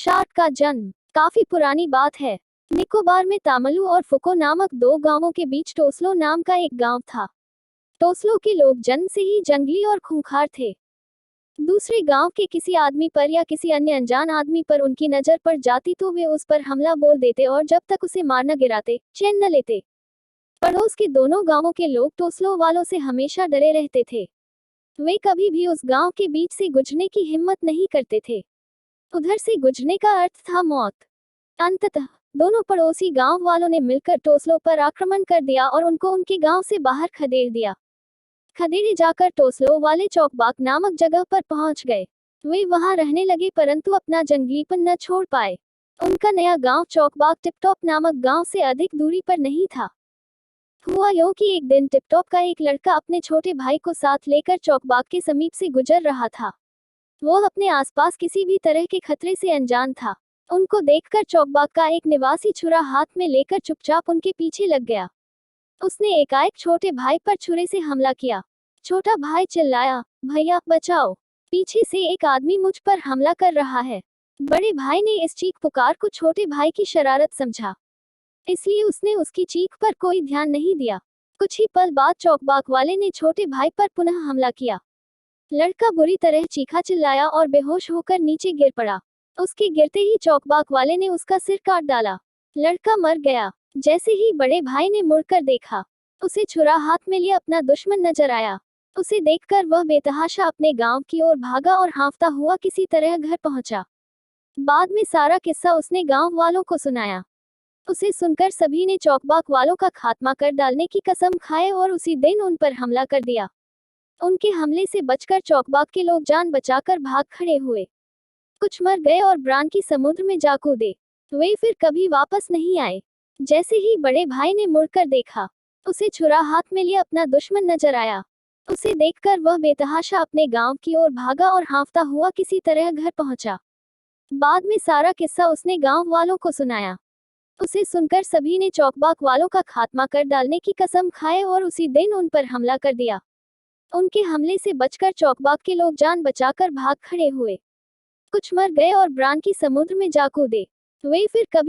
Shark का जन्म काफी पुरानी बात है। निकोबार में तामलू और फुको नामक दो गांवों के बीच टोसलो नाम का एक गांव था। टोसलो के लोग जन्म से ही जंगली और खूंखार थे। दूसरे गांव के किसी आदमी पर या किसी अन्य अनजान आदमी पर उनकी नजर पड़ जाती तो वे उस पर हमला बोल देते और जब तक उसे मार न गिराते चैन न लेते। पड़ोस के दोनों गांवों के लोग टोसलो वालों से हमेशा डरे रहते थे। वे कभी भी उस गांव के बीच से गुजरने की हिम्मत नहीं करते थे। उधर से गुजरने का अर्थ था मौत। अंततः दोनों पड़ोसी गांव वालों ने मिलकर टोसलो पर आक्रमण कर दिया और उनको उनके गांव से बाहर खदेड़ दिया। खदेड़े जाकर टोसलो वाले चौकबाग नामक जगह पर पहुंच गए। वे वहां रहने लगे परंतु अपना जंगलीपन न छोड़ पाए। उनका नया गांव चौकबाग टिपटॉप नामक गांव से अधिक दूरी पर नहीं था। हुआ यूं कि एक दिन टिपटॉप का एक लड़का अपने छोटे भाई को साथ लेकर चौकबाग के समीप से गुजर रहा था। वो अपने आसपास किसी भी तरह के खतरे से अनजान था। उनको देखकर चौकबाग का एक निवासी छुरा हाथ में लेकर चुपचाप उनके पीछे लग गया। उसने एकाएक छोटे भाई पर छुरे से हमला किया। छोटा भाई चिल्लाया, भैया बचाओ, पीछे से एक आदमी मुझ पर हमला कर रहा है। बड़े भाई ने इस चीख पुकार को छोटे भाई की शरारत समझा, इसलिए उसने उसकी चीख पर कोई ध्यान नहीं दिया। कुछ ही पल बाद चौकबाग वाले ने छोटे भाई पर पुनः हमला किया। लड़का बुरी तरह चीखा चिल्लाया और बेहोश होकर नीचे गिर पड़ा। उसके गिरते ही चौकबाग वाले ने उसका सिर काट डाला। लड़का मर गया। जैसे ही बड़े भाई ने मुड़कर देखा, उसे छुरा हाथ में लिए अपना दुश्मन नजर आया। उसे देखकर वह बेतहाशा अपने गांव की ओर भागा और हाँफता हुआ किसी तरह घर पहुंचा। बाद में सारा किस्सा उसने गांव वालों को सुनाया। उसे सुनकर सभी ने चौकबाग वालों का खात्मा कर डालने की कसम खाए और उसी दिन उन पर हमला कर दिया। उनके हमले से बचकर चौकबाग के लोग जान बचाकर भाग खड़े हुए। कुछ मर गए और ब्रान की समुद्र में जा कूदे। वे फिर कभी वापस नहीं आए। जैसे ही बड़े भाई ने मुड़कर देखा, उसे छुरा हाथ में लिए अपना दुश्मन नजर आया। उसे देखकर वह बेतहाशा अपने गांव की ओर भागा और हाँफता हुआ किसी तरह घर पहुंचा। बाद में सारा किस्सा उसने गांव वालों को सुनाया। उसे सुनकर सभी ने चौकबाग वालों का खात्मा कर डालने की कसम खाए और उसी दिन उन पर हमला कर दिया। उनके हमले से बचकर चौकबाग के लोग जान बचाकर भाग खड़े हुए। कुछ मर गए और ब्रान की समुद्र में जा कूदे। वे फिर कभी